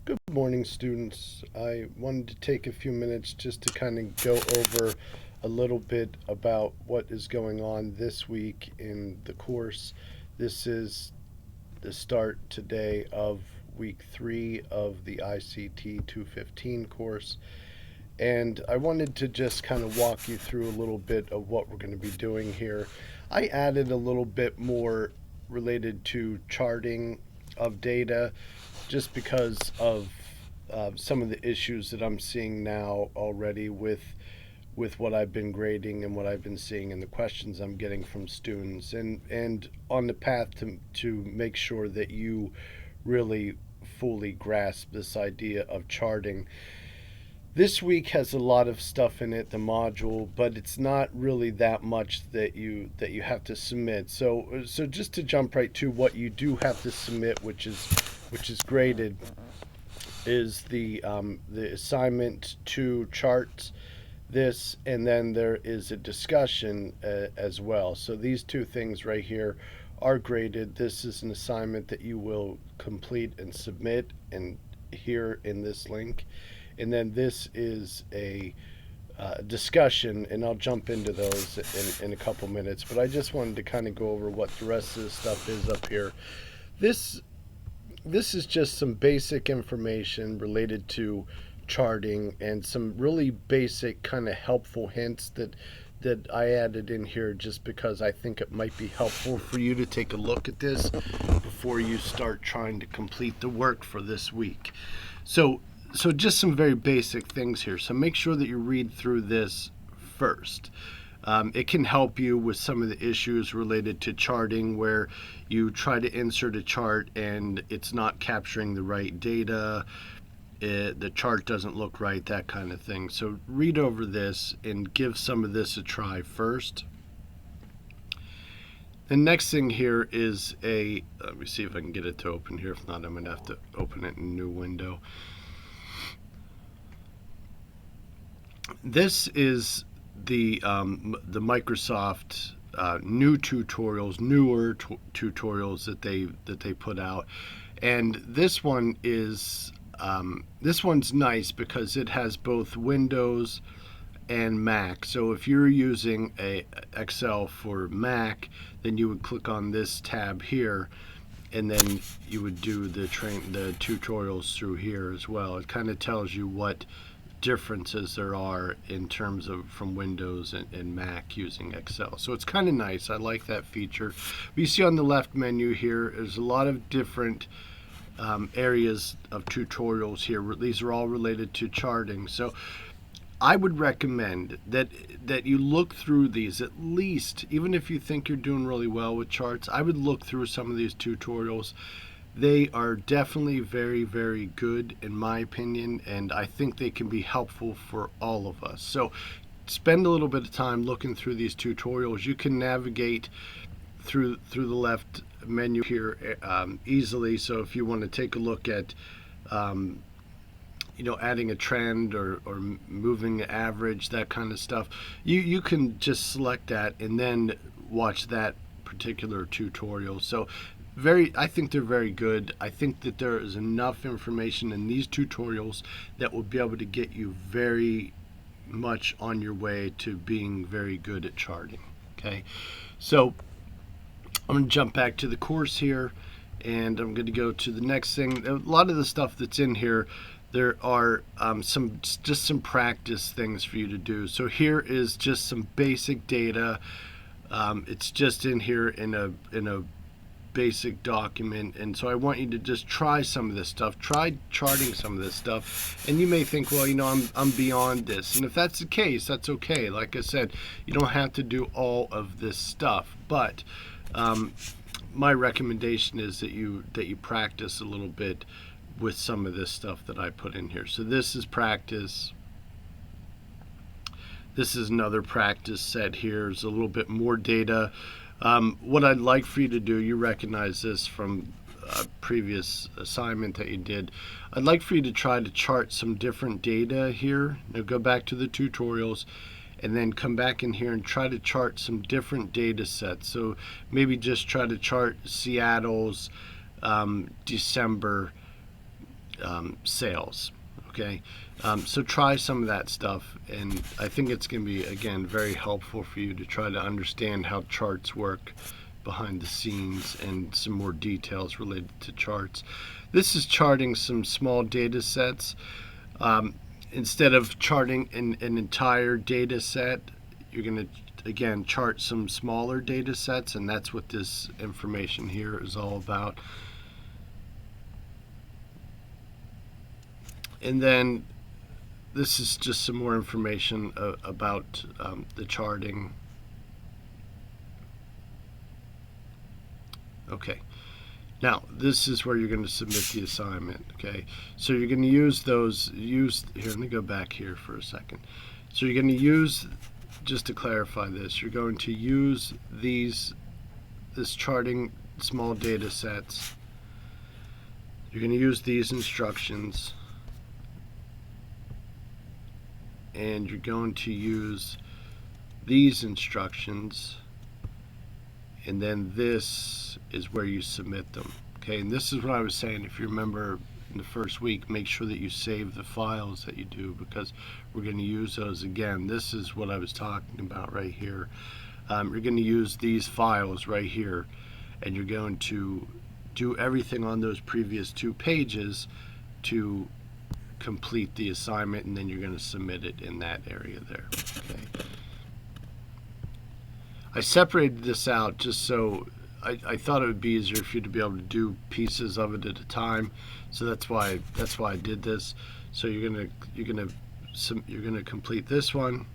Good morning, students. I wanted to take a few minutes just to kind of go over a little bit about what is going on this week in the course. This is the start today of week 3 of the ICT215 course. And I wanted to just kind of walk you through a little bit of what we're going to be doing here. I added a little bit more related to charting of data just because of some of the issues that I'm seeing now already with what I've been grading and what I've been seeing in the questions I'm getting from students, and on the path to make sure that you really fully grasp this idea of charting. This week has a lot of stuff in it, the module, but it's not really that much that you have to submit. So just to jump right to what you do have to submit, which is graded, is the assignment to chart this, and then there is a discussion as well. So these two things right here are graded. This is an assignment that you will complete and submit, and here in this link, and then this is a discussion, and I'll jump into those in a couple minutes. But I just wanted to kind of go over what the rest of the stuff is up here. This this is just some basic information related to charting and some really basic kind of helpful hints that I added in here just because I think it might be helpful for you to take a look at this before you start trying to complete the work for this week. So just some very basic things here. So make sure that you read through this first. It can help you with some of the issues related to charting where you try to insert a chart and it's not capturing the right data, the chart doesn't look right, that kind of thing. So read over this and give some of this a try first. The next thing here is let me see if I can get it to open here. If not, I'm going to have to open it in a new window. This is the Microsoft newer tutorials that they put out, and this one is this one's nice because it has both Windows and Mac. So if you're using a Excel for Mac, then you would click on this tab here, and then you would do the tutorials through here as well. It kind of tells you what differences there are in terms of from Windows and Mac using Excel. So it's kind of nice. I like that feature. But you see on the left menu here, there's a lot of different areas of tutorials here. These are all related to charting. So I would recommend that you look through these at least, even if you think you're doing really well with charts. I would look through some of these tutorials. They are definitely very, very good in my opinion, and I think they can be helpful for all of us. So spend a little bit of time looking through these tutorials. You can navigate through the left menu here easily. So if you want to take a look at adding a trend or moving the average, that kind of stuff, you can just select that and then watch that particular tutorial. So I think they're very good. I think that there is enough information in these tutorials that will be able to get you very much on your way to being very good at charting. Okay, so I'm going to jump back to the course here, and I'm going to go to the next thing. A lot of the stuff that's in here, there are some practice things for you to do. So here is just some basic data. It's just in here in a basic document, and so I want you to just try some of this stuff. Try charting some of this stuff, and you may think, well, I'm beyond this, and if that's the case, that's okay. Like I said, you don't have to do all of this stuff, but my recommendation is that you practice a little bit with some of this stuff that I put in here. So this is practice. This is another practice set here. There's a little bit more data. What I'd like for you to do, you recognize this from a previous assignment that you did. I'd like for you to try to chart some different data here. Now go back to the tutorials and then come back in here and try to chart some different data sets. So maybe just try to chart Seattle's December sales. Okay, so try some of that stuff, and I think it's going to be, again, very helpful for you to try to understand how charts work behind the scenes and some more details related to charts. This is charting some small data sets. Instead of charting an entire data set, you're going to, again, chart some smaller data sets, and that's what this information here is all about. And then this is just some more information about the charting. Okay, now this is where you're going to submit the assignment. Okay, so you're going to use those, here, let me go back here for a second. So you're going to use, just to clarify this, you're going to use this charting small data sets. You're going to use these instructions, and you're going to use these instructions, and then this is where you submit them. Okay, and this is what I was saying, if you remember in the first week, make sure that you save the files that you do, because we're going to use those again. This is what I was talking about right here. You're going to use these files right here, and you're going to do everything on those previous 2 pages to complete the assignment, and then you're going to submit it in that area there. Okay. I separated this out just so I thought it would be easier for you to be able to do pieces of it at a time. So that's why I did this. So you're gonna complete this one,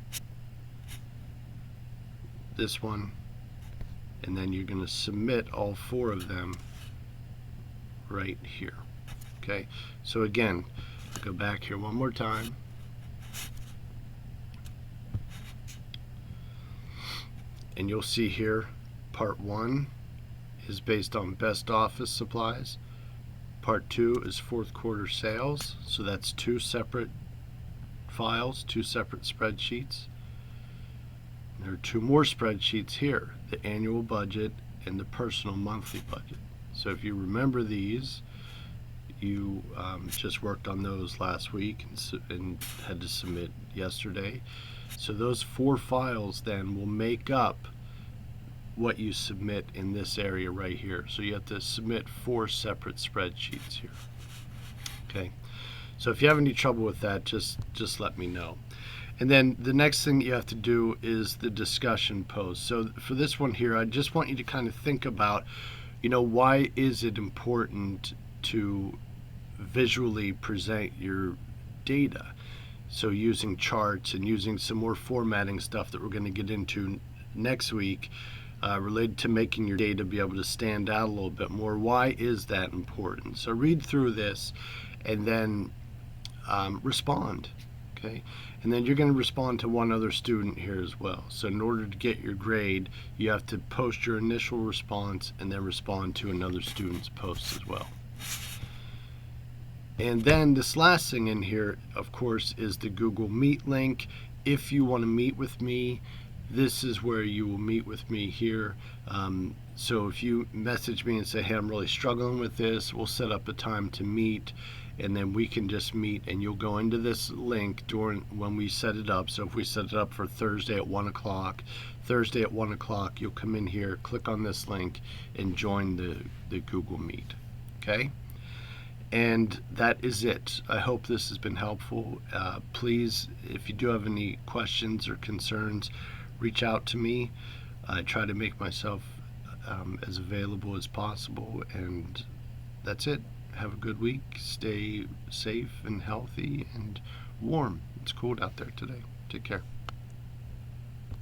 and then you're gonna submit all 4 of them right here. Okay. So again, go back here one more time. And you'll see here, part 1 is based on best office supplies. Part 2 is 4th quarter sales. So that's 2 separate files, 2 separate spreadsheets. And there are 2 more spreadsheets here, the annual budget and the personal monthly budget. So if you remember these, you just worked on those last week and had to submit yesterday. So those 4 files then will make up what you submit in this area right here. So you have to submit 4 separate spreadsheets here. Okay. So if you have any trouble with that, just let me know. And then the next thing you have to do is the discussion post. So for this one here, I just want you to kind of think about, why is it important to visually present your data? So using charts and using some more formatting stuff that we're going to get into next week, related to making your data be able to stand out a little bit more. Why is that important? So read through this and then respond. Okay, and then you're going to respond to one other student here as well. So in order to get your grade, you have to post your initial response and then respond to another student's post as well. And then this last thing in here, of course, is the Google Meet link. If you want to meet with me, this is where you will meet with me here. So if you message me and say, hey, I'm really struggling with this, we'll set up a time to meet, and then we can just meet, and you'll go into this link when we set it up. So if we set it up for Thursday at 1 o'clock, you'll come in here, click on this link, and join the Google Meet. Okay? And that is it. I hope this has been helpful. Please, if you do have any questions or concerns, reach out to me. I try to make myself as available as possible. And that's it. Have a good week. Stay safe and healthy and warm. It's cold out there today. Take care.